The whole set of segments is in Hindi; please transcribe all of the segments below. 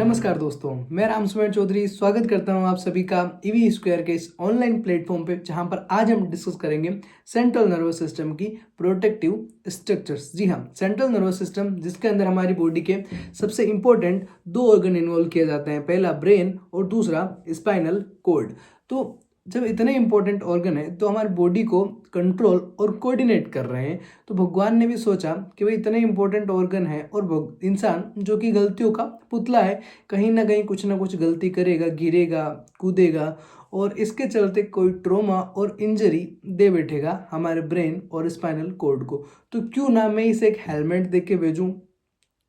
नमस्कार दोस्तों, मैं राम सुमेर चौधरी स्वागत करता हूं आप सभी का ईवी स्क्वायर के इस ऑनलाइन प्लेटफॉर्म पे, जहां पर आज हम डिस्कस करेंगे सेंट्रल नर्वस सिस्टम की प्रोटेक्टिव स्ट्रक्चर्स। जी हाँ, सेंट्रल नर्वस सिस्टम जिसके अंदर हमारी बॉडी के सबसे इंपॉर्टेंट दो ऑर्गन इन्वॉल्व किए जाते हैं, पहला ब्रेन और दूसरा स्पाइनल कॉर्ड। तो जब इतने इंपॉर्टेंट ऑर्गन है तो हमारी बॉडी को कंट्रोल और कोऑर्डिनेट कर रहे हैं, तो भगवान ने भी सोचा कि भाई इतने इंपॉर्टेंट ऑर्गन है और इंसान जो कि गलतियों का पुतला है, कहीं ना कहीं कुछ ना कुछ गलती करेगा, गिरेगा, कूदेगा और इसके चलते कोई ट्रॉमा और इंजरी दे बैठेगा हमारे ब्रेन और स्पाइनल कॉर्ड को। तो क्यों ना मैं इसे एक हेलमेट दे के भेजूँ,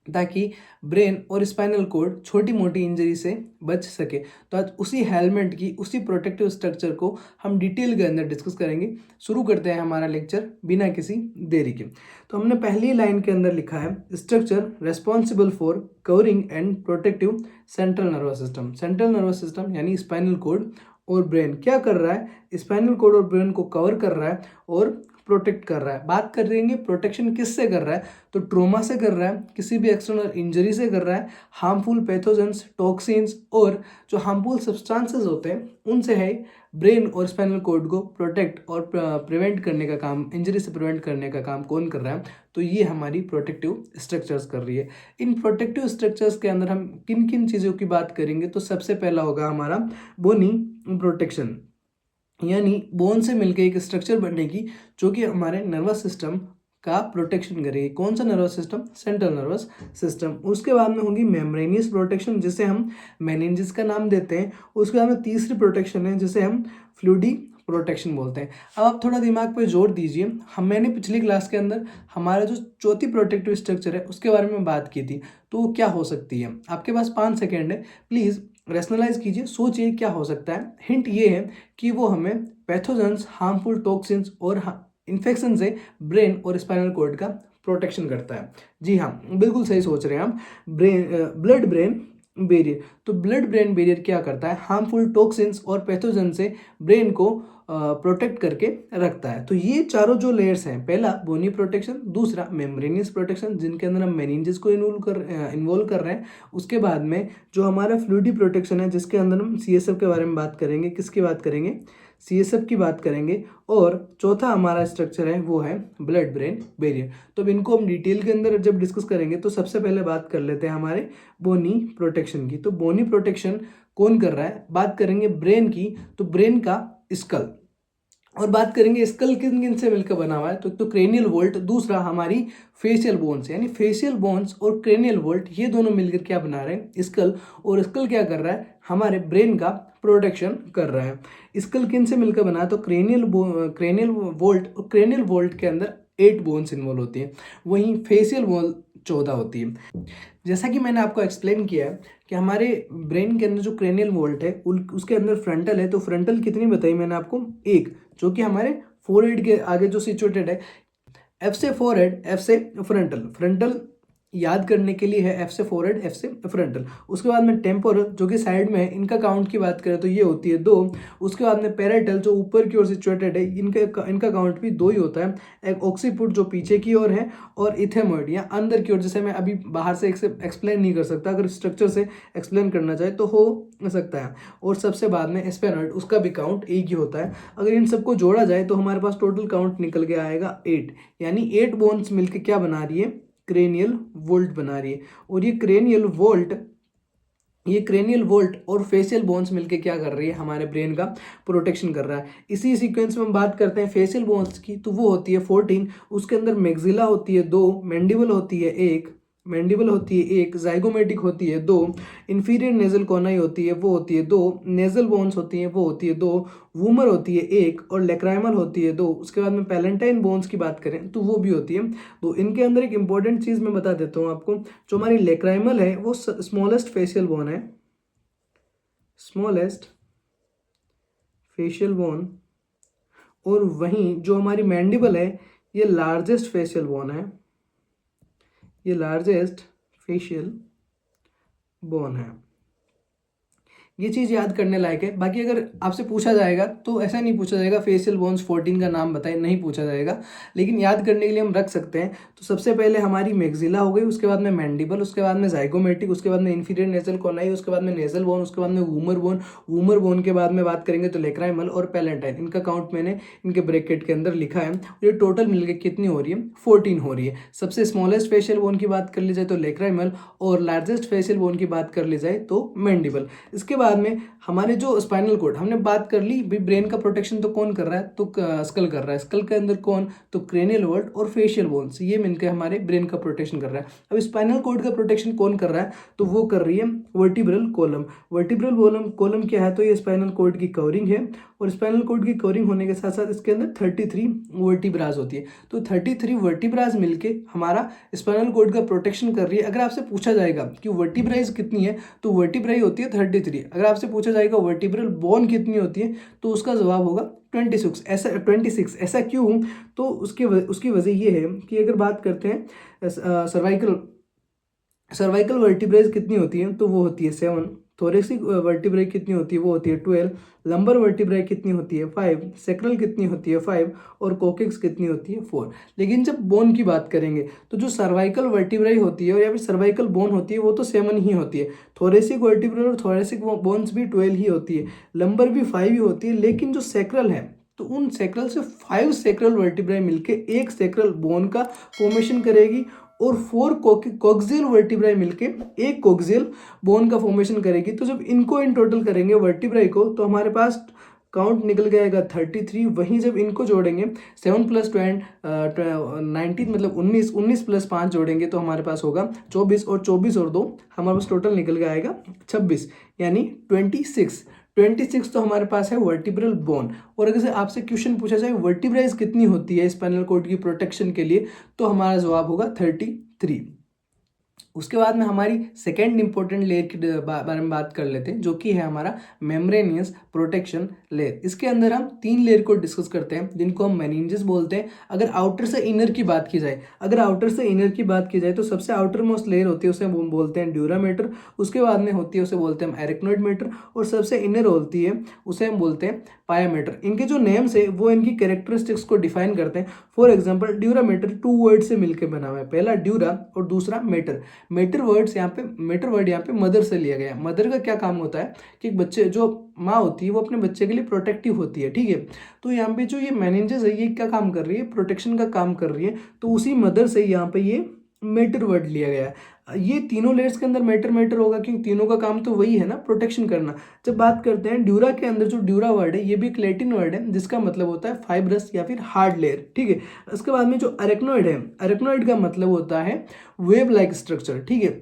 ताकि ब्रेन और स्पाइनल कॉर्ड छोटी मोटी इंजरी से बच सके। तो आज उसी हेलमेट की, उसी प्रोटेक्टिव स्ट्रक्चर को हम डिटेल के अंदर डिस्कस करेंगे। शुरू करते हैं हमारा लेक्चर बिना किसी देरी के। तो हमने पहली लाइन के अंदर लिखा है structure responsible for covering and protective central nervous system. Central nervous system यानी स्पाइनल कॉर्ड और ब्रेन क्या कर रहा है, स्पाइनल कॉर्ड और ब्रेन को कवर कर रहा है और प्रोटेक्ट कर रहा है। बात कर रहे हैं प्रोटेक्शन किससे कर रहा है, तो ट्रोमा से कर रहा है, किसी भी एक्सटर्नल इंजरी से कर रहा है, हार्मफुल पैथोजेंस, टॉक्सिन्स और जो हार्मफुल सब्सटेंसेस होते हैं उनसे है ब्रेन और स्पाइनल कॉर्ड को प्रोटेक्ट और प्रिवेंट करने का काम, इंजरी से प्रिवेंट करने का काम कौन कर रहा है, तो ये हमारी प्रोटेक्टिव स्ट्रक्चर्स कर रही है। इन प्रोटेक्टिव स्ट्रक्चर्स के अंदर हम किन किन चीज़ों की बात करेंगे, तो सबसे पहला होगा हमारा बोनी प्रोटेक्शन, यानी बोन से मिलकर एक स्ट्रक्चर बनेगी जो कि हमारे नर्वस सिस्टम का प्रोटेक्शन करेगी। कौन सा nervous system, central nervous system. उसके बाद में होगी मेम्ब्रेनियस प्रोटेक्शन, जिसे हम मेनिंजेस का नाम देते हैं। उसके बाद में तीसरी प्रोटेक्शन है जिसे हम फ्लूइडी प्रोटेक्शन बोलते हैं। अब आप थोड़ा दिमाग पे जोर दीजिए, मैंने पिछली क्लास के अंदर हमारा जो चौथी प्रोटेक्टिव स्ट्रक्चर है उसके बारे में बात की थी, तो वो क्या हो सकती है। आपके पास 5 सेकेंड है, प्लीज़ रेशनलाइज कीजिए, सोचिए क्या हो सकता है। हिंट ये है कि वो हमें पैथोजेंस, हार्मफुल टॉक्सिन्स और इन्फेक्शन से ब्रेन और स्पाइनल कॉर्ड का प्रोटेक्शन करता है। जी हाँ, बिल्कुल सही सोच रहे हैं हम। ब्लड ब्रेन बैरियर, तो ब्लड ब्रेन बैरियर क्या करता है, हार्मफुल टॉक्सिन्स और पैथोजन से ब्रेन को प्रोटेक्ट करके रखता है। तो ये चारों जो लेयर्स हैं, पहला बोनी प्रोटेक्शन, दूसरा मेम्ब्रेनियस प्रोटेक्शन जिनके अंदर हम मेनिंजेस को इन्वॉल्व कर रहे हैं, उसके बाद में जो हमारा फ्लूइडी प्रोटेक्शन है जिसके अंदर हम सीएसएफ के बारे में बात करेंगे। किसकी बात करेंगे, सीएसएफ की बात करेंगे। और चौथा हमारा स्ट्रक्चर है वो है ब्लड ब्रेन बैरियर। तो अब इनको हम डिटेल के अंदर जब डिस्कस करेंगे तो सबसे पहले बात कर लेते हैं हमारे बोनी प्रोटेक्शन की। तो बोनी प्रोटेक्शन कौन कर रहा है, बात करेंगे ब्रेन की, तो ब्रेन का स्कल, और बात करेंगे स्कल किन किन से मिलकर बना हुआ है, तो क्रेनियल वोल्ट, दूसरा हमारी फेशियल बोन्स, यानी फेशियल बोन्स और क्रेनियल वोल्ट ये दोनों मिलकर क्या बना रहे हैं, स्कल। और स्कल क्या कर रहा है, हमारे ब्रेन का प्रोटेक्शन कर रहा है। स्कल किन से मिलकर बना है, तो क्रेनियल वोल्ट, और क्रेनियल वोल्ट के अंदर 8 बोन्स इन्वॉल्व होती है, वहीं फेशियल बोन 14 होती है। जैसा कि मैंने आपको एक्सप्लेन किया है कि हमारे ब्रेन के अंदर जो क्रेनियल वोल्ट है उसके अंदर फ्रंटल है, तो फ्रंटल कितनी बताई मैंने आपको, एक, जो कि हमारे फोरहेड के आगे जो सिचुएटेड है। एफ से फोरहेड, एफ से फ्रंटल, फ्रंटल याद करने के लिए है एफ से फोरहेड, एफ से फ्रंटल। उसके बाद में टेम्पोरल जो कि साइड में है, इनका काउंट की बात करें तो ये होती है 2। उसके बाद में पैराइटल जो ऊपर की ओर सिचुएटेड है, इनका काउंट भी 2 ही होता है। एक ऑक्सीपुट जो पीछे की ओर है, और इथेमॉइड या अंदर की ओर, जैसे मैं अभी बाहर से एक्सप्लेन नहीं कर सकता, अगर स्ट्रक्चर से एक्सप्लेन करना चाहे तो हो सकता है। और सबसे बाद में स्पेनॉइड, उसका भी काउंट 1 ही होता है। अगर इन सबको जोड़ा जाए तो हमारे पास टोटल काउंट निकल के आएगा 8, यानी 8 बोन्स मिलकर क्या बना रही है, क्रेनियल वोल्ट बना रही है। और ये क्रेनियल वोल्ट और फेशियल बोन्स मिलके क्या कर रही है, हमारे ब्रेन का प्रोटेक्शन कर रहा है। इसी सीक्वेंस में हम बात करते हैं फेशियल बोन्स की, तो वो होती है 14। उसके अंदर मैक्सिला होती है 2, मैंडिबल होती है एक, जाइगोमेटिक होती है 2, इंफीरियर नेजल कॉनाई होती है वो होती है 2, नेजल बोन्स होती है वो होती है 2, वूमर होती है 1, और लेक्राइमल होती है 2। उसके बाद में पैलेंटाइन बोन्स की बात करें तो वो भी होती है। तो इनके अंदर एक इंपॉर्टेंट चीज़ मैं बता देता हूँ आपको, जो हमारी लेक्राइमल है वो स्मॉलेस्ट फेशियल बोन है, स्मॉलेस्ट फेशियल बोन, और वहीं जो हमारी मैंडिबल है ये लार्जेस्ट फेशियल बोन है, ये लार्जेस्ट फेशियल बोन है। ये चीज़ याद करने लायक है। बाकी अगर आपसे पूछा जाएगा तो ऐसा नहीं पूछा जाएगा फेशियल बोन्स 14 का नाम बताएं, नहीं पूछा जाएगा, लेकिन याद करने के लिए हम रख सकते हैं। तो सबसे पहले हमारी मैक्सिला हो गई, उसके बाद में मैंडिबल, उसके बाद में जाइगोमेटिक, उसके बाद में इंफीरियर नेजल कोनाई, उसके बाद में नेजल बोन, उसके बाद में वूमर बोन। वूमर बोन के बाद में बात करेंगे तो लेक्राइमल और पैलेंटाइन। इनका काउंट मैंने इनके ब्रैकेट के अंदर लिखा है। ये टोटल मिलकर कितनी हो रही है? 14 हो रही है। सबसे स्मॉलेस्ट फेशियल बोन की बात कर ली जाए तो लेक्राइमल, और लार्जेस्ट फेशियल बोन की बात कर ली जाए तो मैंडिबल। इसके बाद में हमारे जो स्पाइनल कोड हमने बात कर ली, ब्रेन का प्रोटेक्शन तो कौन कर रहा है? तो स्कल कर रहा है। स्कल के अंदर कौन? तो क्रेनियल वर्ड और फेशियल बोन्स, ये मिलकर हमारे ब्रेन का प्रोटेक्शन कर रहा है। अब स्पाइनल कोड का प्रोटेक्शन कौन कर रहा है? तो वो कर रही है वर्टिब्रल कॉलम। वर्टिब्रल कॉलम क्या है? तो ये स्पाइनल कोड की कवरिंग है, और स्पाइनल कोड की कवरिंग होने के साथ साथ इसके अंदर 33 वर्टिब्रास होती है। तो 33 वर्टिब्रास मिलके हमारा स्पाइनल कोड का प्रोटेक्शन कर रही है। अगर आपसे पूछा जाएगा कि वर्टिब्राइज कितनी है, तो वर्टिब्राई होती है 33। अगर आपसे पूछा जाएगा वर्टिब्रल बोन कितनी होती है, तो उसका जवाब होगा 26। ऐसा क्यों? तो उसकी वजह ये है कि अगर बात करते हैं सर्वाइकल वर्टिब्रेज कितनी होती है, तो वो होती है 7। थोरेसिक वर्टिब्रे कितनी होती है? वो होती है 12। लंबर वर्टिब्रे कितनी होती है? 5। सेक्रल कितनी होती है? 5। और कोकेक्स कितनी होती है? 4। लेकिन जब बोन की बात करेंगे तो जो सर्वाइकल वर्टिब्रे होती है या फिर सर्वाइकल बोन होती है वो तो 7 ही होती है। थोरेसिक वर्टिब्रे और थोरेसिक बोन्स भी 12 ही होती है। लंबर भी 5 ही होती है। लेकिन जो सेक्रल है, तो उन सेक्रल से 5 सेक्रल वर्टिब्रे मिलके एक सेक्रल बोन का फॉर्मेशन करेगी, और 4 कोक्सियल वर्टिब्राई मिलके एक कोक्सियल बोन का फॉर्मेशन करेगी। तो जब इनको इन टोटल करेंगे वर्टिब्राई को, तो हमारे पास काउंट निकल जाएगा 33। वहीं जब इनको जोड़ेंगे 7 + 19 मतलब 19 + 5 जोड़ेंगे तो हमारे पास होगा 24, और 24 और 2 हमारे पास टोटल निकल के आएगा 26, यानी 26 तो हमारे पास है वर्टिब्रल बोन। और अगर आपसे क्वेश्चन पूछा जाए वर्टिब्राइज कितनी होती है स्पाइनल कॉर्ड की प्रोटेक्शन के लिए, तो हमारा जवाब होगा 33। उसके बाद में हमारी सेकेंड इंपॉर्टेंट लेयर के बारे में बात कर लेते हैं, जो कि है हमारा मेम्ब्रेनियस प्रोटेक्शन लेयर। इसके अंदर हम 3 लेयर को डिस्कस करते हैं, जिनको हम मेनिंजेस बोलते हैं। अगर आउटर से इनर की बात की जाए, तो सबसे आउटर मोस्ट लेयर होती है उसे हम बोलते हैं ड्यूरामेटर। उसके बाद में होती है उसे बोलते हैं हम एरिक्नोइड मेटर, और सबसे इनर होती है उसे हम बोलते हैं पायामेटर। इनके जो नेम्स है वो इनकी कैरेक्टरिस्टिक्स को डिफाइन करते हैं। फॉर एग्जाम्पल ड्यूरामेटर 2 वर्ड से मिलकर बना हुआ है, पहला ड्यूरा और दूसरा मेटर। मेटर वर्ड यहाँ पे मदर से लिया गया है। मदर का क्या काम होता है कि बच्चे, जो माँ होती है वो अपने बच्चे के लिए प्रोटेक्टिव होती है, ठीक है। तो यहाँ पे जो ये मेनिंजेस है ये क्या काम कर रही है? प्रोटेक्शन का काम कर रही है। तो उसी मदर से यहाँ पे ये मेटर वर्ड लिया गया है। ये तीनों लेयर्स के अंदर मेटर होगा, क्योंकि तीनों का काम तो वही है ना, प्रोटेक्शन करना। जब बात करते हैं ड्यूरा के अंदर, जो ड्यूरा वर्ड है ये भी एक लैटिन वर्ड है जिसका मतलब होता है फाइब्रस या फिर हार्ड लेयर, ठीक है। उसके बाद में जो अरेक्नोइड है, अरेक्नोइड का मतलब होता है वेब लाइक स्ट्रक्चर, ठीक है।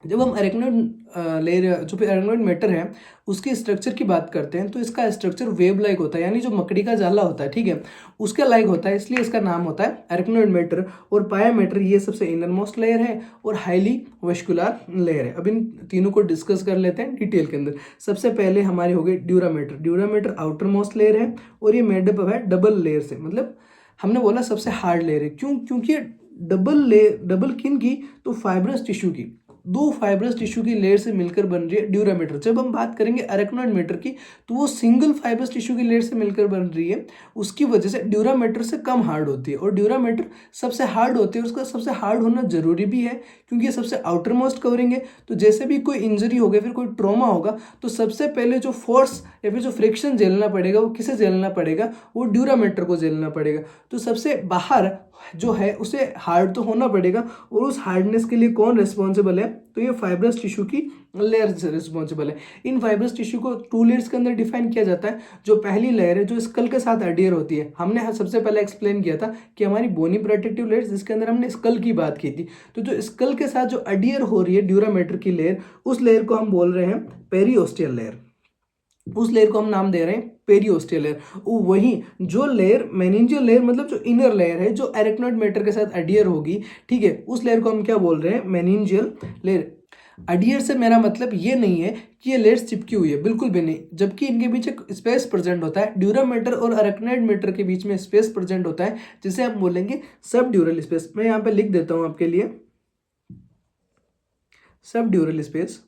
जब हम अरेक्नोइड लेयर, जो फिर अरेक्नोइड मैटर है, उसके स्ट्रक्चर की बात करते हैं, तो इसका स्ट्रक्चर वेब लाइक होता है, यानी जो मकड़ी का जाला होता है, ठीक है, उसका लाइक होता है, इसलिए इसका नाम होता है अरेक्नोइड मैटर। और पाया मैटर ये सबसे इनर मोस्ट लेयर है और हाईली वेस्कुलर लेयर है। अब इन तीनों को डिस्कस कर लेते हैं डिटेल के अंदर। सबसे पहले हमारे हो गए dura mater. Dura mater outer most layer है, और ये मेडअप है डबल लेयर से। मतलब हमने बोला सबसे हार्ड लेयर है, क्यों? क्योंकि डबल किन की? तो फाइब्रस टिश्यू की, 2 फाइब्रस टिश्यू की लेयर से मिलकर बन रही है ड्यूरामेटर। जब हम बात करेंगे अरेक्नोइड मैटर की, तो वो सिंगल फाइब्रस टिश्यू की लेयर से मिलकर बन रही है। उसकी वजह से ड्यूरामेटर से कम हार्ड होती है, और ड्यूरामेटर सबसे हार्ड होती है। उसका सबसे हार्ड होना जरूरी भी है, क्योंकि ये सबसे आउटर मोस्ट कवरिंग है। तो जैसे भी कोई इंजरी हो गई, फिर कोई ट्रॉमा होगा, तो सबसे पहले जो फोर्स या फिर जो फ्रिक्शन झेलना पड़ेगा, वो किसे झेलना पड़ेगा? वो ड्यूरामेटर को झेलना पड़ेगा। तो सबसे बाहर जो है उसे हार्ड तो होना पड़ेगा, और उस हार्डनेस के लिए कौन रिस्पॉन्सिबल है? तो ये फाइब्रस टिश्यू की लेयर से रिस्पॉन्सिबल है। इन फाइब्रस टिश्यू को 2 लेयर्स के अंदर डिफाइन किया जाता है। जो पहली लेयर है, जो स्कल के साथ अडियर होती है, हमने सबसे पहले एक्सप्लेन किया था कि हमारी बोनी प्रोटेक्टिव लेयर, जिसके अंदर हमने स्कल की बात की थी। तो जो स्कल के साथ जो अडियर हो रही है ड्यूरामेटर की लेयर, उस लेयर को हम बोल रहे हैं पेरिओस्टियल लेयर। उस लेयर को हम नाम दे रहे हैं पेरिओस्टियल लेयर। वही जो लेयर मेनिंजियल लेयर, मतलब जो इनर लेयर है, जो अरेक्नोइड मैटर के साथ अडियर होगी, ठीक है, उस लेयर को हम क्या बोल रहे हैं? Meningeal layer. अडियर से मेरा मतलब ये नहीं है कि ये लेयर्स चिपकी हुई है, बिल्कुल भी नहीं, जबकि इनके बीच एक स्पेस प्रेजेंट होता है। ड्यूरामेटर और अरेक्नोइड मैटर के बीच में स्पेस प्रेजेंट होता है, जिसे हम बोलेंगे सब ड्यूरल स्पेस। मैं यहाँ पे लिख देता हूँ आपके लिए, सब ड्यूरल स्पेस।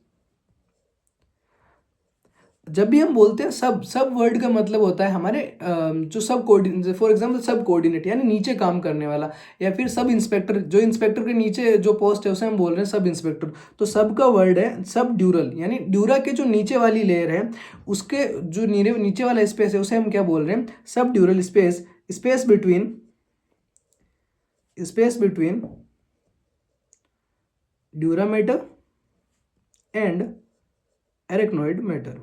जब भी हम बोलते हैं सब सब वर्ड का मतलब होता है हमारे जो सब कोऑर्डिनेट, फॉर एग्जांपल सब कोऑर्डिनेट यानी नीचे काम करने वाला, या फिर सब इंस्पेक्टर, जो इंस्पेक्टर के नीचे जो पोस्ट है उसे हम बोल रहे हैं सब इंस्पेक्टर। तो सब का वर्ड है सब ड्यूरल, यानी ड्यूरा के जो नीचे वाली लेयर है उसके जो नीचे वाला स्पेस है उसे हम क्या बोल रहे हैं, सब ड्यूरल space, space between dura mater and arachnoid matter.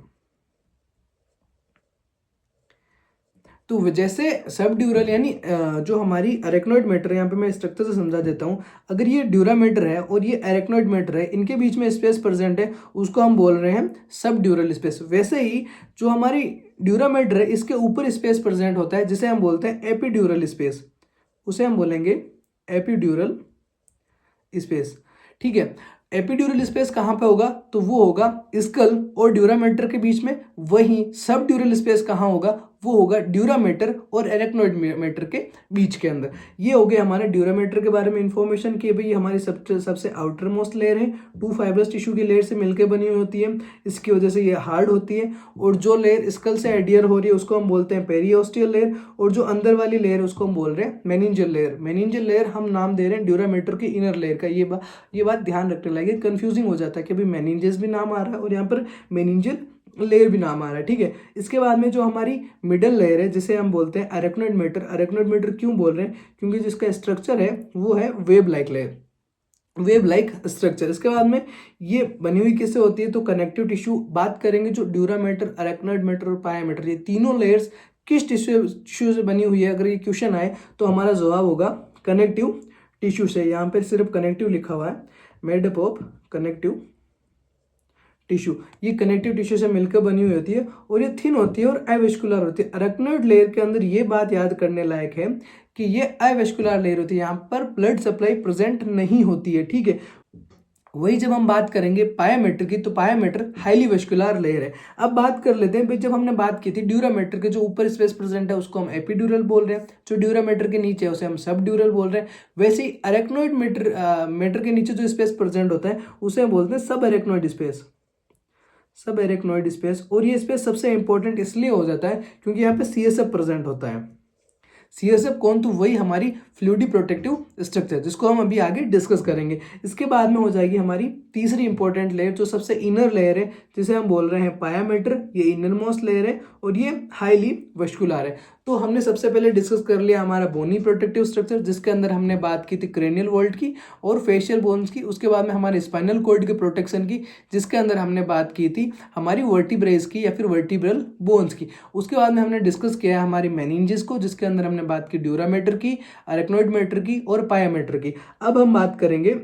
तो जैसे सब ड्यूरल यानी जो हमारी एरेक्नोइड मैटर है, यहाँ पे मैं स्ट्रक्चर से समझा देता हूँ। अगर ये ड्यूरा मैटर है और ये एरेक्नोइड मैटर है, इनके बीच में स्पेस प्रेजेंट है, उसको हम बोल रहे हैं सब ड्यूरल स्पेस। वैसे ही जो हमारी ड्यूरा मैटर है इसके ऊपर स्पेस प्रेजेंट होता है जिसे हम बोलते हैं एपीड्यूरल स्पेस, उसे हम बोलेंगे एपीड्यूरल स्पेस। ठीक है, एपीड्यूरल स्पेस कहाँ पे होगा, तो वो होगा स्कल और ड्यूरा मैटर के बीच में। वहीं सब ड्यूरल स्पेस कहाँ होगा, वो होगा ड्यूरा मैटर और एरेक्नोइड मैटर के बीच के अंदर। ये हो गया हमारे ड्यूरा मैटर के बारे में इंफॉर्मेशन कि भाई हमारी सबसे आउटर मोस्ट लेयर है, 2 फाइब्रस टिश्यू की लेयर से मिलकर बनी हुई होती है, इसकी वजह से ये हार्ड होती है। और जो लेयर स्कल से एडियर हो रही है उसको हम बोलते हैं पेरियोस्टियल लेयर, और जो अंदर वाली लेयर उसको हम बोल रहे हैं मेनिंजियल लेयर। मेनिंजियल लेयर हम नाम दे रहे हैं ड्यूरा मैटर की इनर लेयर का। ये बात ध्यान रखने लगे, कंफ्यूजिंग हो जाता है कि भाई मेनिंजेस भी नाम आ रहा है और यहाँ पर मेनिंजियल लेयर भी नाम आ रहा है। ठीक है, इसके बाद में जो हमारी मिडल लेयर है जिसे हम बोलते हैं एरेक्नोइड मैटर। एरेक्नोइड मैटर क्यों बोल रहे हैं, क्योंकि जिसका स्ट्रक्चर है वो है web like layer, web like structure. इसके बाद में ये बनी हुई किससे होती है, तो कनेक्टिव टिश्यू बात करेंगे। जो ड्यूरा मैटर, एरेक्नोइड मैटर और पाया मैटर, ये तीनों लेयर्स किस टिश्यू से बनी हुई है, अगर ये क्वेश्चन आए तो हमारा जवाब होगा कनेक्टिव टिश्यू से। यहाँ पर सिर्फ कनेक्टिव लिखा हुआ है, made up of connective tissue. ये कनेक्टिव टिश्यू से मिलकर बनी हुई होती है और ये थिन होती है और एवेस्कुलर होती है। एरेक्नोइड लेयर के अंदर ये बात याद करने लायक है कि ये एवेस्कुलर लेयर होती है, यहाँ पर ब्लड सप्लाई प्रेजेंट नहीं होती है। ठीक है, वही जब हम बात करेंगे पायामेटर की, तो पायामेटर हाईली वेस्कुलर लेयर है। अब बात कर लेते हैं, जब हमने बात की थी ड्यूरा मैटर के जो ऊपर स्पेस प्रेजेंट है उसको हम एपीड्यूरल बोल रहे हैं, जो ड्यूरा मैटर के नीचे है उसे हम सब ड्यूरल बोल रहे हैं। वैसे ही एरेक्नोइड मैटर के नीचे जो स्पेस प्रेजेंट होता है उसे हम बोलते हैं सब एरेक्नोइड स्पेस, सब एरेक्नोइड स्पेस। और ये स्पेस सबसे इंपॉर्टेंट इसलिए हो जाता है क्योंकि यहाँ पे सीएसएफ प्रेजेंट होता है। सीएसएफ कौन, तो वही हमारी फ्लूइडी प्रोटेक्टिव स्ट्रक्चर, जिसको हम अभी आगे डिस्कस करेंगे। इसके बाद में हो जाएगी हमारी तीसरी इंपॉर्टेंट लेयर जो सबसे इनर लेयर है, जिसे हम बोल रहे हैं पायामेटर। ये इनर मोस्ट लेयर है और ये हाईली वेस्कुलर है। तो हमने सबसे पहले डिस्कस कर लिया हमारा बोनी प्रोटेक्टिव स्ट्रक्चर, जिसके अंदर हमने बात की थी क्रेनियल वॉल्ट की और फेशियल बोन्स की। उसके बाद में हमारे स्पाइनल कॉर्ड के प्रोटेक्शन की, जिसके अंदर हमने बात की थी हमारी वर्टिब्रेस की या फिर वर्टिब्रल बोन्स की। उसके बाद में हमने डिस्कस किया हमारी मेनिंजेस को, जिसके अंदर हमने बात की ड्यूरा मैटर की, एरेक्नोइड मैटर की और पायामेटर की। अब हम बात करेंगे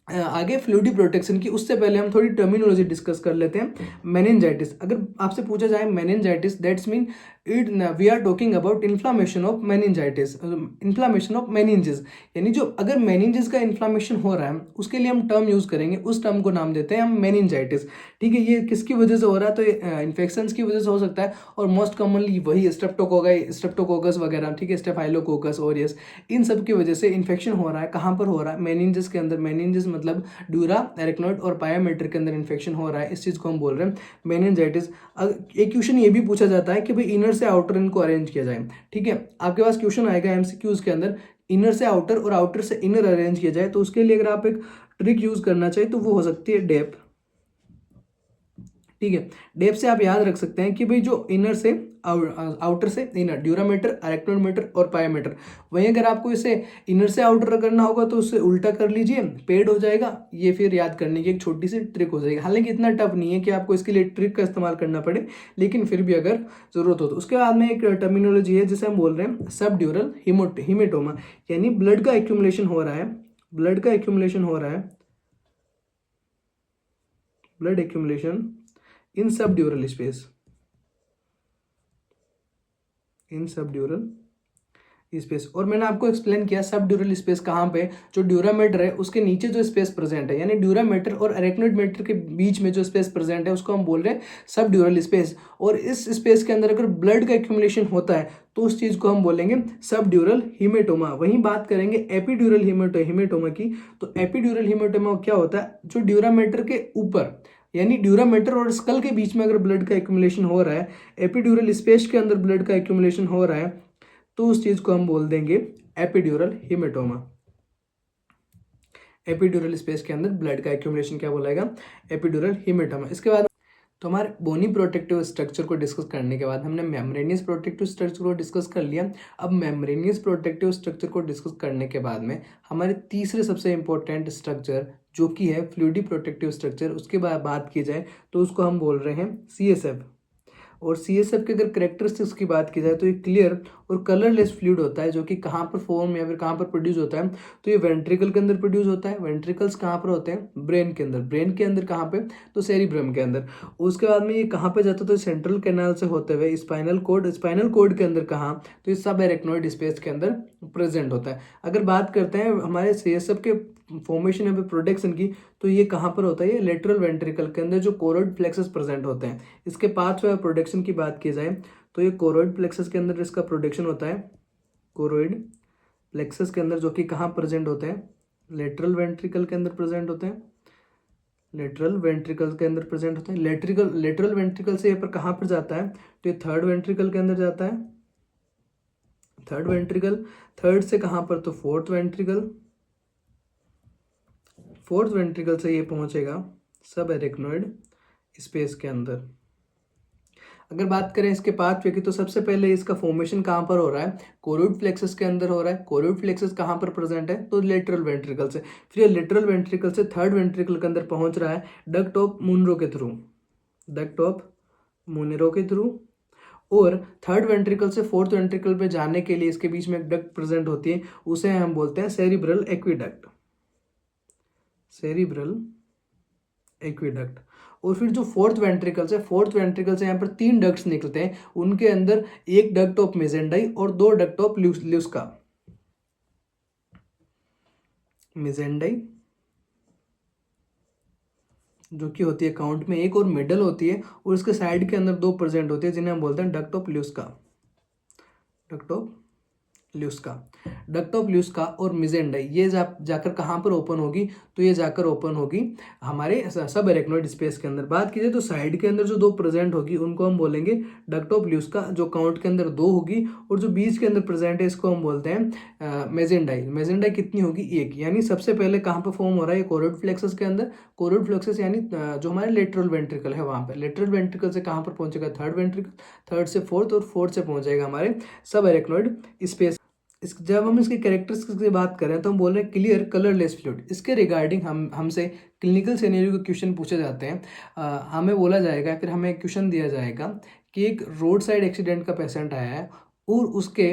आगे फ्लूइडी प्रोटेक्शन की। उससे पहले हम थोड़ी टर्मिनोलॉजी डिस्कस कर लेते हैं। मेनिंजाइटिस, अगर आपसे पूछा जाए meningitis, that's mean it we are talking about inflammation of meningitis, inflammation of meninges. यानी जो अगर मेनिंजेस का इन्फ्लामेशन हो रहा है उसके लिए हम टर्म यूज करेंगे, उस टर्म को नाम देते हैं हम मेनिंजाइटिस। ठीक है, ये किसकी वजह से हो रहा है, तो इन्फेक्शंस की वजह से हो सकता है और मोस्ट कॉमनली वही स्ट्रेप्टोकोकस वगैरह, ठीक है, स्टेफाइलोकोकस ऑरियस, इन सब की वजह से इन्फेक्शन हो रहा है। कहाँ पर हो रहा है, मेनिंजेस के अंदर। मेनिंजेस मतलब ड्यूरा, एरेक्नोइड और पायामेटर के अंदर इन्फेक्शन हो रहा है, इस चीज को हम बोल रहे हैं मेनिंजाइटिस। एक क्वेश्चन ये भी पूछा जाता है कि भाई इनर से आउटर इनको अरेंज किया जाए। ठीक है, आपके पास क्वेश्चन आएगा एमसीक्यूज के अंदर, इनर से आउटर और आउटर से इनर अरेंज किया जाए, तो उसके लिए अगर आप एक ट्रिक यूज करना चाहिए तो वो हो सकती है डेप। ठीक है, डेप से आप याद रख सकते हैं कि भाई जो इनर से आउटर से inner, dura mater, arachnoid matter और पायामेटर। वहीं अगर आपको इसे इनर से आउटर करना होगा तो उससे उल्टा कर लीजिए, पेड हो जाएगा। ये फिर याद करने की एक छोटी सी ट्रिक हो जाएगी। हालांकि इतना टफ नहीं है कि आपको इसके लिए ट्रिक का इस्तेमाल करना पड़े, लेकिन फिर भी अगर जरूरत हो तो। उसके बाद में एक टर्मिनोलॉजी है जिसे हम बोल रहे हैं सब ड्यूरल हिमेटोमा, यानी ब्लड का एक्यूमुलेशन हो रहा है, ब्लड का एक्यूमुलेशन हो रहा है, ब्लड एक्यूमुलेशन इन सब ड्यूरल स्पेस, इन सब ड्यूरल स्पेस। और मैंने आपको एक्सप्लेन किया सब ड्यूरल स्पेस कहाँ पे, जो ड्यूरा मैटर है उसके नीचे जो स्पेस प्रेजेंट है, यानी ड्यूरा मैटर और एरेक्नोइड मैटर के बीच में जो स्पेस प्रेजेंट है उसको हम बोल रहे हैं सब ड्यूरल स्पेस। और इस स्पेस के अंदर अगर ब्लड का एक्यूमुलेशन होता है तो उस चीज को हम बोलेंगे सब ड्यूरल हिमेटोमा। वहीं बात करेंगे एपीड्यूरल हिमेटोमा की, तो एपीड्यूरल हिमेटोमा क्या होता है, जो ड्यूरा मैटर के ऊपर यानी ड्यूरामेटर और स्कल के बीच में अगर ब्लड का एक्यूमुलेशन हो रहा है, एपिड्यूरल स्पेस के अंदर ब्लड का एक्यूमुलेशन हो रहा है, तो उस चीज को हम बोल देंगे एपिड्यूरल हीमेटोमा। एपिड्यूरल स्पेस के अंदर ब्लड का एक्यूमुलेशन क्या बोलेगा, एपिड्यूरल हीमेटोमा। इसके बाद तो हमारे बोनी प्रोटेक्टिव स्ट्रक्चर को डिस्कस करने के बाद हमने मेम्ब्रेनियस प्रोटेक्टिव स्ट्रक्चर को डिस्कस कर लिया। अब मेम्ब्रेनियस प्रोटेक्टिव स्ट्रक्चर को डिस्कस करने के बाद में हमारे तीसरे सबसे इंपॉर्टेंट स्ट्रक्चर जो कि है फ्लूइडी प्रोटेक्टिव स्ट्रक्चर, उसके बाद बात की जाए तो उसको हम बोल रहे हैं CSF। और CSF के अगर करेक्टरिस्टिक्स की बात की जाए तो ये क्लियर और कलरलेस फ्लूइड होता है, जो कि कहाँ पर फॉर्म या फिर कहाँ पर प्रोड्यूस होता है, तो ये वेंट्रिकल के अंदर प्रोड्यूस होता है। वेंट्रिकल्स कहाँ पर होते हैं, ब्रेन के अंदर। ब्रेन के अंदर कहाँ पे, तो सेरिब्रम के अंदर। उसके बाद में ये कहाँ पे जाता है, तो सेंट्रल कैनाल से होते हुए स्पाइनल कोड। स्पाइनल कोड के अंदर कहाँ, तो ये सब एरेक्नोइड स्पेस के अंदर प्रेजेंट होता है। अगर बात करते हैं हमारे CSF के फॉर्मेशन या फिर प्रोडक्शन की, तो ये कहाँ पर होता है, ये लेटरल वेंट्रिकल के अंदर जो कोरोइड प्लेक्सस प्रेजेंट होते हैं। इसके पाथवे ऑफ प्रोडक्शन की बात की जाए तो ये कोरोइड प्लेक्सस के अंदर इसका प्रोडक्शन होता है। कोरोइड प्लेक्सस के अंदर जो कि कहाँ प्रेजेंट होते हैं, लेटरल वेंट्रिकल के अंदर प्रेजेंट होते हैं। लेटरल वेंट्रिकल के अंदर प्रेजेंट होते हैं। लेटरल वेंट्रिकल से यहाँ पर कहाँ पर जाता है, तो ये थर्ड वेंट्रिकल के अंदर जाता है। थर्ड वेंट्रिकल, थर्ड से कहाँ पर, तो फोर्थ वेंट्रिकल। फोर्थ वेंट्रिकल से ये पहुंचेगा सब एरेक्नोइड स्पेस के अंदर। अगर बात करें इसके पाथवे की, तो सबसे पहले इसका फॉर्मेशन कहाँ पर हो रहा है, कोरोइड प्लेक्सस के अंदर हो रहा है। कोरोइड प्लेक्सस कहाँ पर प्रेजेंट है, तो लेटरल वेंट्रिकल से। फिर ये लेटरल वेंट्रिकल से थर्ड वेंट्रिकल के अंदर पहुंच रहा है डक्ट ऑफ मुनरो के थ्रू। डक्ट ऑफ मुनरो के थ्रू। और थर्ड वेंट्रिकल से फोर्थ वेंट्रिकल पे जाने के लिए इसके बीच में एक डक्ट प्रेजेंट होती है, उसे हम बोलते हैं सेरिब्रल एक्विडक्ट। Cerebral aqueduct. और फिर जो फोर्थ वेंट्रिकल से यहाँ पर 3 डक्ट्स निकलते हैं। उनके अंदर एक डक्ट ऑफ मेजेंडाई और 2 डक्ट ऑफ ल्यूस्का। मेजेंडाई जो कि होती है काउंट में एक, और मिडल होती है, और उसके साइड के अंदर 2 प्रेजेंट होती है, जिन्हें हम बोलते हैं duct of Luschka. Duct of Luschka. Duct of Luschka और मिजेंडाई ये जाकर कहाँ पर ओपन होगी, तो ये जाकर ओपन होगी हमारे सब एरेक्नोइड स्पेस के अंदर। बात कीजिए तो साइड के अंदर जो 2 प्रेजेंट होगी उनको हम बोलेंगे डक्ट ऑफ ल्यूस्का, जो काउंट के अंदर 2 होगी। और जो बीच के अंदर प्रेजेंट है इसको हम बोलते हैं मेजेंडाई। मेजेंडाई कितनी होगी, 1। यानी सबसे पहले कहाँ पर फॉर्म हो रहा है, कोरोइड फ्लेक्सस के अंदर। कोरोइड फ्लेक्सस यानी जो हमारे लेटरल वेंट्रिकल है वहाँ पर। लेटरल वेंट्रिकल से कहाँ पर पहुंचेगा, थर्ड वेंट्रिकल। थर्ड से फोर्थ, और फोर्थ से पहुंच जाएगा हमारे सब एरेक्नोइड स्पेस। जब हम इसके कैरेक्टरिस्टिक्स की बात करें तो हम बोल रहे हैं क्लियर कलरलेस फ्लूइड। इसके रिगार्डिंग हमसे क्लिनिकल सिनेरियो के क्वेश्चन पूछे जाते हैं। हमें बोला जाएगा, फिर हमें क्वेश्चन दिया जाएगा कि एक रोड साइड एक्सीडेंट का पेशेंट आया है और उसके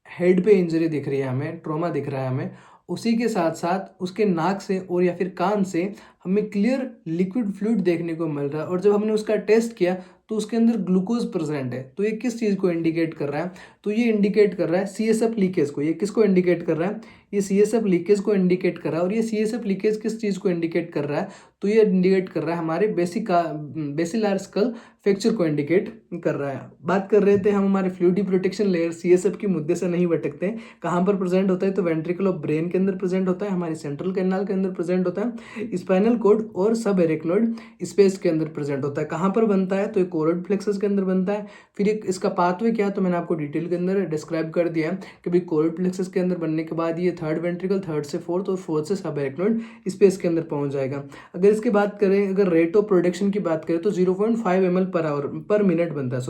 हेड पे इंजरी दिख रही है, हमें ट्रॉमा दिख रहा है हमें। उसी के साथ साथ उसके नाक से और या फिर कान से हमें क्लियर लिक्विड फ्लूइड देखने को मिल रहा है। और जब हमने उसका टेस्ट किया तो उसके अंदर ग्लूकोज प्रेजेंट है। तो ये किस चीज़ को इंडिकेट कर रहा है, तो ये इंडिकेट कर रहा है CSF लीकेज को। ये किसको इंडिकेट कर रहा है, ये CSF लीकेज को इंडिकेट कर रहा है। और ये CSF लीकेज किस चीज़ को इंडिकेट कर रहा है, तो ये इंडिकेट कर रहा है हमारे बेसिलर स्कल फ्रैक्चर को इंडिकेट कर रहा है। बात कर रहे थे हम हमारे फ्लूइडी प्रोटेक्शन लेयर CSF की मुद्दे से नहीं भटकते हैं। कहाँ पर प्रेजेंट होता है, तो वेंट्रिकल ऑफ ब्रेन के अंदर प्रेजेंट होता है, हमारे सेंट्रल कैनाल के अंदर प्रेजेंट होता है, स्पाइनल कोड और सब एरेक्नोइड स्पेस के अंदर प्रेजेंट होता है। कहाँ पर बनता है, तो ये कोरोइड प्लेक्सस के अंदर बनता है। फिर एक इसका पाथवे क्या, तो मैंने आपको डिटेल के अंदर डिस्क्राइब कर दिया है कि भाई कोरोइड प्लेक्सस के अंदर बनने के बाद ये थर्ड वेंट्रिकल, थर्ड से फोर्थ और फोर्थ से सब एरेक्नोइड स्पेस के अंदर पहुंच जाएगा। अगर इसकी बात करें, अगर रेट ऑफ प्रोडक्शन की बात करें तो 0.5 ml पर मिनट बनता है।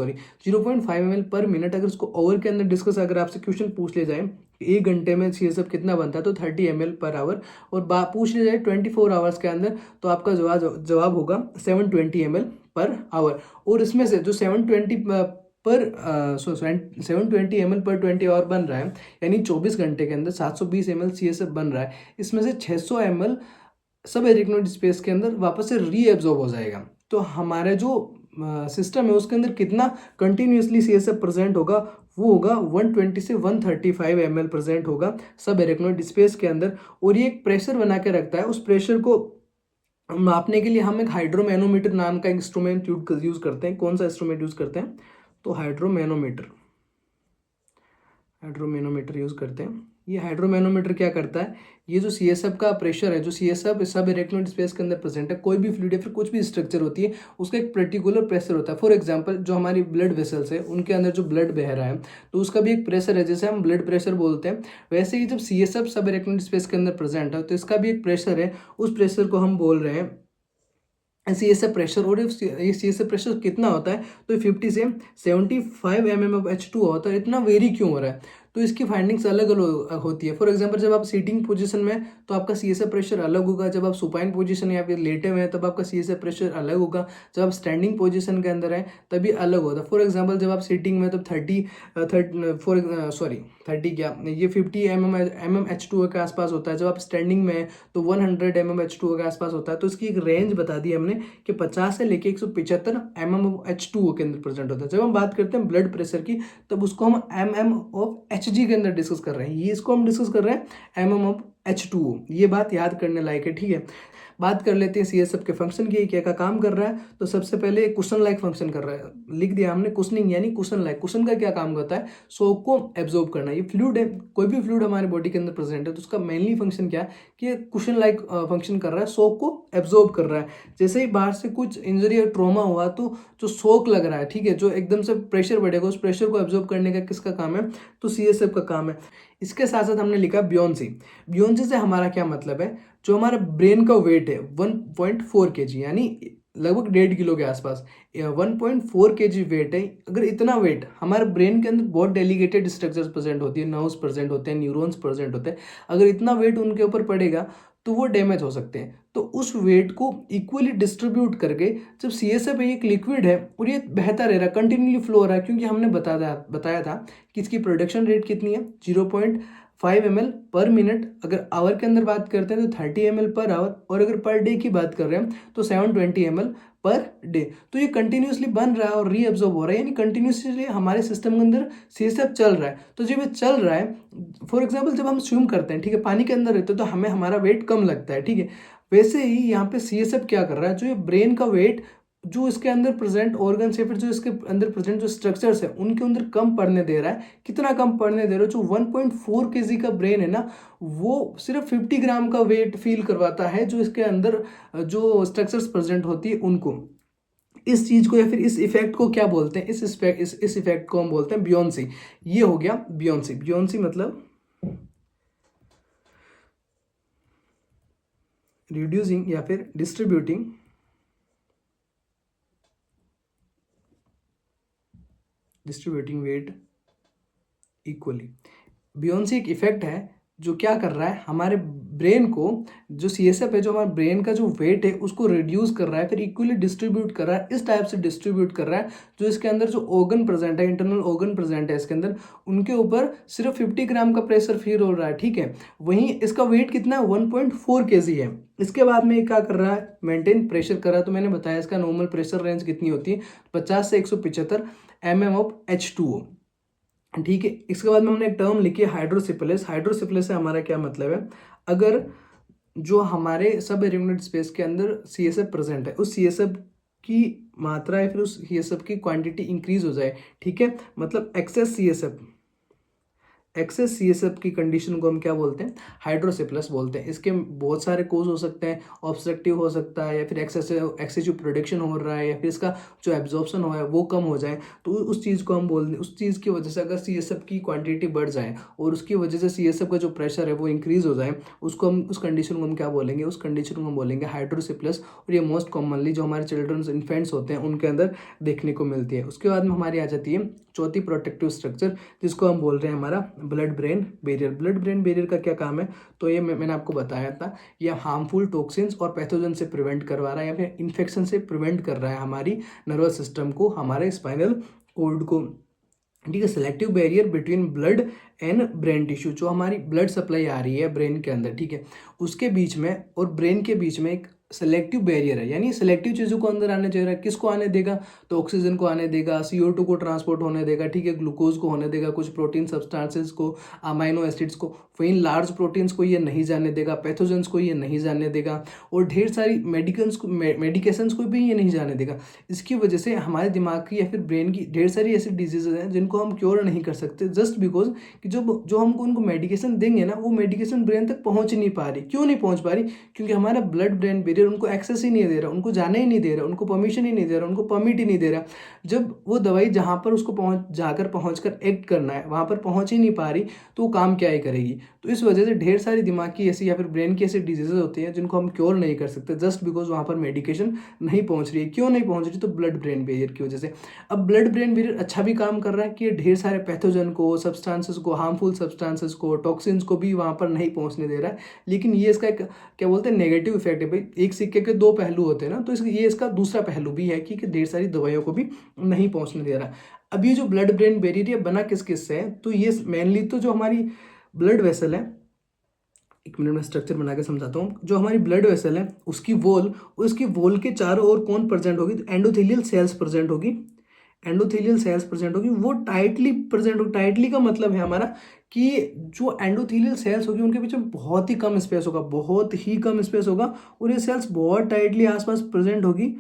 0.5 ml पर मिनट। अगर उसको ओवर के अंदर डिस्कस अगर आपसे क्वेश्चन पूछ ले जाए 1 घंटे में CSF कितना बनता है, तो 30 ml पर आवर। और पूछ लिया जाए 24 आवर्स के अंदर, तो आपका जवाब होगा 720 ml पर आवर। और इसमें से जो 720 ml पर 20 आवर बन रहा है, यानी 24 घंटे के अंदर 720 ml CSF बन रहा है। इसमें से 600 ml सब एरिकनोइड स्पेस के अंदर वापस से रीएब्जॉर्ब हो जाएगा। तो हमारे जो सिस्टम है उसके अंदर कितना कंटिन्यूसली CSF प्रेजेंट होगा, वो होगा 120 से 135 ml प्रेजेंट होगा सब एरिकनोइड स्पेस के अंदर। और ये एक प्रेशर बना के रखता है। उस प्रेशर को मापने के लिए हम एक हाइड्रोमैनोमीटर नाम का इंस्ट्रूमेंट यूज करते हैं। कौन सा इंस्ट्रूमेंट यूज करते हैं, तो हाइड्रोमैनोमीटर यूज करते हैं। ये हाइड्रोमैनोमीटर क्या करता है, ये जो CSF का प्रेशर है, जो CSF सब इरेक्टोनाइट स्पेस के अंदर प्रेजेंट है, कोई भी फ्लूइड या फिर कुछ भी स्ट्रक्चर होती है उसका एक पर्टिकुलर प्रेशर होता है। फॉर एग्जांपल जो हमारी ब्लड वेसल्स है उनके अंदर जो ब्लड बह रहा है तो उसका भी एक प्रेशर है, जैसे हम ब्लड प्रेशर बोलते हैं, वैसे ही जब CSF सब इरेक्टोनाइट स्पेस के अंदर प्रेजेंट है तो इसका भी एक प्रेशर है, उस प्रेशर को हम बोल रहे हैं CSF प्रेशर। और ये CSF प्रेशर कितना होता है, तो ये 50 से 75 mm ऑफ H2O होता है। इतना वेरी क्यों हो रहा है, तो इसकी फाइंडिंग्स अलग अलग होती है। फॉर एग्जांपल जब आप सीटिंग पोजीशन में तो आपका CSF प्रेशर अलग होगा, जब आप सुपाइन पोजीशन या फिर लेटे हुए हैं तब आपका CSF प्रेशर अलग होगा, जब आप स्टैंडिंग पोजीशन के अंदर है तभी अलग होता है। फॉर एग्जांपल जब आप सीटिंग में तब 30 क्या ये 50 mm H2O के आसपास होता है, जब आप स्टैंडिंग में है तो 100 mm H2O के आसपास होता है। तो इसकी एक रेंज बता दी हमने कि 50 से लेके 175 mm H2O के अंदर प्रेजेंट होता है। जब हम बात करते हैं ब्लड प्रेशर की तब उसको हम mm ऑफ Hg के अंदर डिस्कस कर रहे हैं, ये इसको हम डिस्कस कर रहे हैं mm ऑफ H2O। ये बात याद करने लायक है, ठीक है। बात कर लेते हैं CSF के फंक्शन की, क्या क्या काम कर रहा है। तो सबसे पहले कुशन लाइक फंक्शन कर रहा है, लिख दिया हमने कुशनिंग यानी कुशन लाइक। कुशन का क्या काम करता है, शॉक को एब्जॉर्ब करना। ये फ्लूइड है, कोई भी फ्लूइड हमारे बॉडी के अंदर प्रेजेंट है तो उसका मेनली फंक्शन क्या है कि कुशन लाइक फंक्शन कर रहा है, शॉक को एब्जॉर्ब कर रहा है। जैसे ही बाहर से कुछ इंजरी या ट्रॉमा हुआ तो जो शॉक लग रहा है, ठीक है, जो एकदम से प्रेशर बढ़ेगा उस प्रेशर को एब्जॉर्ब करने का किसका काम है, तो CSF का काम है। इसके साथ साथ हमने लिखा बियोन्सी। बियोन्सी से हमारा क्या मतलब है, जो हमारा ब्रेन का वेट है 1.4 kg यानी लगभग 1.5 किलो के आसपास 1.4 kg वेट है। अगर इतना वेट हमारे ब्रेन के अंदर बहुत डेलिकेटेड स्ट्रक्चर्स प्रेजेंट होती है, नर्व्स प्रेजेंट होते हैं, न्यूरॉन्स प्रेजेंट होते हैं, अगर इतना वेट उनके ऊपर पड़ेगा तो वो डैमेज हो सकते हैं। तो उस वेट को इक्वली डिस्ट्रीब्यूट करके जब CSF एक लिक्विड है और ये बहता रह रहा है, कंटिन्यूली फ्लो हो रहा है, क्योंकि हमने बताया था कि इसकी प्रोडक्शन रेट कितनी है 0.5 ml पर मिनट। अगर आवर के अंदर बात करते हैं तो 30 ml पर आवर, और अगर पर डे की बात कर रहे हैं तो 720 ml पर डे। तो ये कंटिन्यूसली बन रहा है और रीअब्जॉर्ब हो रहा है, यानी कंटिन्यूसली हमारे सिस्टम के अंदर CSF चल रहा है। तो जब ये चल रहा है, फॉर एग्जाम्पल जब हम स्विम करते हैं, ठीक है, पानी के अंदर रहते हैं तो हमें हमारा वेट कम लगता है, ठीक है, वैसे ही यहाँ पे CSF क्या कर रहा है, जो ये ब्रेन का वेट जो इसके अंदर प्रेजेंट ऑर्गन्स या फिर जो इसके अंदर प्रेजेंट जो स्ट्रक्चर्स है उनके अंदर कम पड़ने दे रहा है। कितना कम पड़ने दे रहा है, जो 1.4 kg का ब्रेन है ना वो सिर्फ 50 ग्राम का वेट फील करवाता है, जो इसके अंदर जो स्ट्रक्चर्स प्रेजेंट होती है उनको। इस चीज को या फिर इस इफेक्ट को क्या बोलते हैं, इस इफेक्ट को हम बोलते हैं बियोन्सी। ये हो गया बियोन्सी। बियोन्सी मतलब रिड्यूसिंग या फिर डिस्ट्रीब्यूटिंग वेट इक्वली। बियोन्सी एक इफेक्ट है जो क्या कर रहा है, हमारे ब्रेन को, जो CSF है जो हमारे ब्रेन का जो वेट है उसको रिड्यूस कर रहा है, फिर इक्वली डिस्ट्रीब्यूट कर रहा है। इस टाइप से डिस्ट्रीब्यूट कर रहा है जो इसके अंदर जो ऑर्गन प्रेजेंट है, इंटरनल ऑर्गन प्रेजेंट है इसके अंदर, उनके ऊपर सिर्फ 50 ग्राम का प्रेशर फील हो रहा है, ठीक है। वहीं इसका वेट कितना है 1.4 kg है। इसके बाद में ये क्या कर रहा है, मेंटेन प्रेशर कर रहा है। तो मैंने बताया इसका नॉर्मल प्रेशर रेंज कितनी होती है, 50 से 175 mm ऑफ H2O, ठीक है। इसके बाद में हमने एक टर्म लिखी है हाइड्रोसिफिलिस। हाइड्रोसिफिलिस से हमारा क्या मतलब है, अगर जो हमारे सब इरेक्टोनाइट स्पेस के अंदर CSF प्रेजेंट है उस CSF की मात्रा या फिर उस CSF की क्वांटिटी इंक्रीज हो जाए, ठीक है, मतलब एक्सेस CSF की कंडीशन को हम क्या बोलते हैं, हाइड्रोसिफिलिस बोलते हैं। इसके बहुत सारे कोज हो सकते हैं, ऑब्स्ट्रक्टिव हो सकता है या फिर एक्सेसिव प्रोडक्शन हो रहा है या फिर इसका जो एब्जॉर्प्शन हो है वो कम हो जाए, तो उस चीज़ को हम बोलते हैं। उस चीज़ की वजह से अगर CSF की क्वांटिटी बढ़ जाए और उसकी वजह से CSF का जो प्रेशर है वो इंक्रीज हो जाए, उसको हम उस कंडीशन को हम क्या बोलेंगे, उस कंडीशन को हम बोलेंगे हाइड्रोसिफिलिस। और ये मोस्ट कॉमनली जो हमारे चिल्ड्रंस इन्फेंट्स होते हैं उनके अंदर देखने को मिलती है। उसके बाद में हमारी आ जाती है चौथी प्रोटेक्टिव स्ट्रक्चर, जिसको हम बोल रहे हैं हमारा blood brain barrier. Blood brain barrier का क्या काम है, तो ये मैंने आपको बताया था, ये हार्मफुल टॉक्सिन्स और पैथोजन से प्रिवेंट करवा रहा है या फिर इन्फेक्शन से प्रिवेंट कर रहा है हमारी नर्वस सिस्टम को, हमारे स्पाइनल कॉर्ड को, ठीक है। Selective barrier between blood and brain tissue, जो हमारी ब्लड सप्लाई आ रही है ब्रेन के अंदर, ठीक है, उसके बीच में और ब्रेन के बीच में एक सेलेक्टिव बैरियर है, यानी सेलेक्टिव चीज़ों को अंदर आने चाहिए। किसको आने देगा, तो ऑक्सीजन को आने देगा, CO2 को ट्रांसपोर्ट होने देगा, ठीक है, ग्लूकोज को होने देगा, कुछ प्रोटीन सब्सटेंसेस को, अमाइनो एसिड्स को, वहीं लार्ज प्रोटीन्स को ये नहीं जाने देगा, पैथोजेंस को ये नहीं जाने देगा, और ढेर सारी मेडिकेशंस को भी ये नहीं जाने देगा। इसकी वजह से हमारे दिमाग की या फिर ब्रेन की ढेर सारी ऐसी डिजीजेज हैं जिनको हम क्योर नहीं कर सकते, जस्ट बिकॉज कि जो हमको उनको मेडिकेशन देंगे ना, वो मेडिकेशन ब्रेन तक पहुंच नहीं पा रही। क्यों नहीं पहुंच पा रही? क्योंकि हमारा ब्लड ब्रेन बैरियर उनको एक्सेस ही नहीं दे रहा, उनको जाने ही नहीं दे रहा, उनको परमिशन ही नहीं दे रहा, उनको परमिट ही नहीं दे रहा। जब वो दवाई जहाँ पर उसको पहुँच कर एक्ट करना है वहाँ पर पहुँच ही नहीं पा रही, तो वो काम क्या ही करेगी। तो इस वजह से ढेर सारी दिमाग की ऐसी या फिर ब्रेन की ऐसी डिजीजेज होती हैं जिनको हम क्योर नहीं कर सकते, जस्ट बिकॉज वहाँ पर मेडिकेशन नहीं पहुँच रही है। क्यों नहीं पहुँच रही? तो ब्लड ब्रेन बैरियर की वजह से। अब ब्लड ब्रेन बैरियर अच्छा भी काम कर रहा है कि ये ढेर सारे पैथोजन को, सब्सटेंसेस को, हार्मफुल सब्सटेंसेस को, टॉक्सिन्स को भी वहाँ पर नहीं पहुँचने दे रहा है। लेकिन ये इसका एक क्या बोलते हैं नेगेटिव इफेक्ट है। भाई एक सिक्के के दो पहलू होते हैं ना, तो ये इसका दूसरा पहलू भी है कि ढेर सारी दवाइयों को भी नहीं पहुँचने दे रहा। अब ये जो ब्लड ब्रेन बैरियर बना किस किस से है? तो ये मेनली तो जो हमारी ब्लड वेसल है, एक मिनट में स्ट्रक्चर बना के समझाता हूँ। जो हमारी ब्लड वेसल है उसकी वॉल के चारों ओर कौन प्रेजेंट होगी? तो एंडोथेलियल सेल्स प्रेजेंट होगी। एंडोथेलियल सेल्स प्रेजेंट होगी, वो टाइटली प्रेजेंट होगी। टाइटली का मतलब है हमारा कि जो एंडोथेलियल सेल्स होगी उनके पीछे बहुत ही कम स्पेस होगा, बहुत ही कम स्पेस होगा, और ये सेल्स बहुत टाइटली आसपास प्रेजेंट होगी।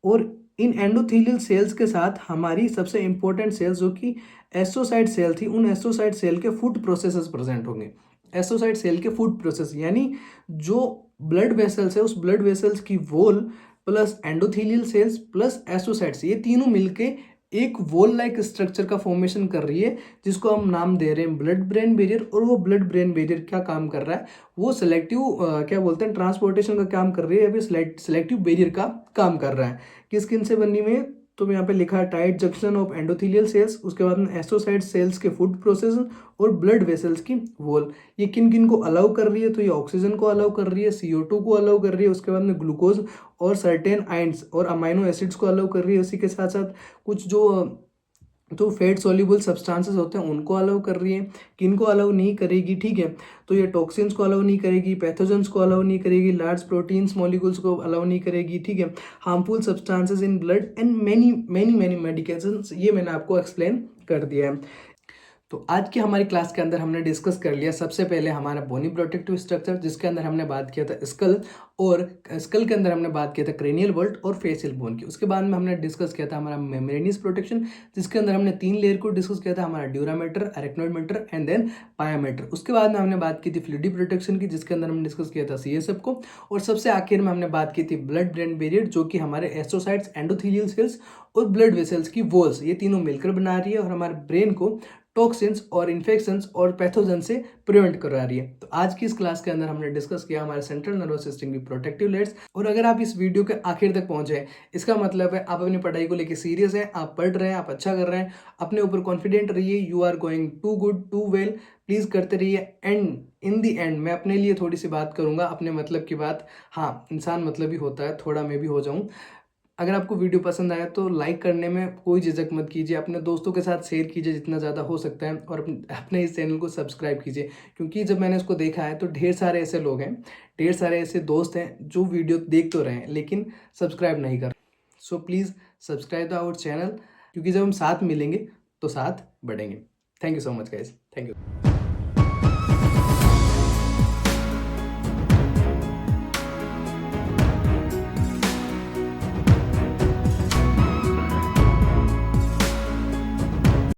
और इन एंडोथेलियल सेल्स के साथ हमारी सबसे इंपॉर्टेंट सेल्स जो कि एस्ट्रोसाइट सेल थी, उन एस्ट्रोसाइट सेल के फूड प्रोसेसेस प्रेजेंट होंगे। एस्ट्रोसाइट सेल के फूड प्रोसेस यानी जो ब्लड वेसल्स है, उस ब्लड वेसल्स की wall plus endothelial cells plus astrocytes, ये तीनों मिलके एक वॉल लाइक स्ट्रक्चर का फॉर्मेशन कर रही है, जिसको हम नाम दे रहे हैं ब्लड ब्रेन बैरियर। और वो ब्लड ब्रेन बैरियर क्या काम कर रहा है? वो सेलेक्टिव क्या बोलते हैं ट्रांसपोर्टेशन का काम कर रही है, या फिर सेलेक्टिव बैरियर का काम कर रहा है। किस किन से बनी हुई है? तो यहाँ पे लिखा है tight junction of endothelial cells, उसके बाद में एस्ट्रोसाइट सेल्स के फूड प्रोसेस और ब्लड वेसल्स की वॉल। ये किन किन को अलाउ कर रही है? तो ये ऑक्सीजन को अलाउ कर रही है, CO2 को अलाउ कर रही है, उसके बाद में ग्लूकोज और सर्टेन आइंस और अमाइनो एसिड्स को अलाउ कर रही है। उसी के साथ साथ कुछ जो फैट सॉल्युबल सब्सटेंसेस होते हैं उनको अलाउ कर रही है। किनको अलाउ नहीं करेगी? ठीक है, तो ये टॉक्सिन्स को अलाउ नहीं करेगी, पैथोजेंस को अलाउ नहीं करेगी, लार्ज प्रोटीन्स मॉलिक्यूल्स को अलाउ नहीं करेगी। ठीक है, harmful substances in blood and many many many medications, ये मैंने आपको एक्सप्लेन कर दिया है। तो आज की हमारी क्लास के अंदर हमने डिस्कस कर लिया सबसे पहले हमारा बोनी प्रोटेक्टिव स्ट्रक्चर, जिसके अंदर हमने बात किया था स्कल, और स्कल के अंदर हमने बात किया था क्रेनियल बोल्ट और फेशियल बोन की। उसके बाद में हमने डिस्कस किया था हमारा मेम्ब्रेनियस प्रोटेक्शन, जिसके अंदर हमने 3 लेयर को डिस्कस किया था, हमारा dura mater, arachnoid mater and then pia mater. उसके बाद में हमने बात की थी फ्लूइड प्रोटेक्शन की, जिसके अंदर हमने डिस्कस किया था CSF को, और सबसे आखिर में हमने बात की थी ब्लड ब्रेन बैरियर, जो कि हमारे एस्ट्रोसाइट्स, एंडोथेलियल सेल्स और ब्लड वेसल्स की वॉल्स, ये तीनों मिलकर बना रही है और हमारे ब्रेन को टॉक्सिन्स और इन्फेक्शंस और पैथोजन से प्रिवेंट करा रही है। तो आज की इस क्लास के अंदर हमने डिस्कस किया हमारे सेंट्रल नर्वस सिस्टम की प्रोटेक्टिव लेयर्स। और अगर आप इस वीडियो के आखिर तक पहुंचे हैं, इसका मतलब है आप अपनी पढ़ाई को लेकर सीरियस हैं, आप पढ़ रहे हैं, आप अच्छा कर रहे हैं, अपने ऊपर कॉन्फिडेंट रहिए, you are going to good to well, please करते रहिए। एंड इन दी एंड मैं अपने लिए थोड़ी सी बात करूंगा, अपने मतलब की बात। हाँ, इंसान मतलब ही होता है, थोड़ा मैं भी हो जाऊं। अगर आपको वीडियो पसंद आया तो लाइक करने में कोई झिझक मत कीजिए, अपने दोस्तों के साथ शेयर कीजिए जितना ज़्यादा हो सकता है, और अपने इस चैनल को सब्सक्राइब कीजिए। क्योंकि जब मैंने इसको देखा है तो ढेर सारे ऐसे लोग हैं, ढेर सारे ऐसे दोस्त हैं जो वीडियो देख तो रहे हैं लेकिन सब्सक्राइब नहीं कर। So please subscribe the our channel, क्योंकि जब हम साथ मिलेंगे तो साथ बढ़ेंगे। Thank you so much guys, thank you.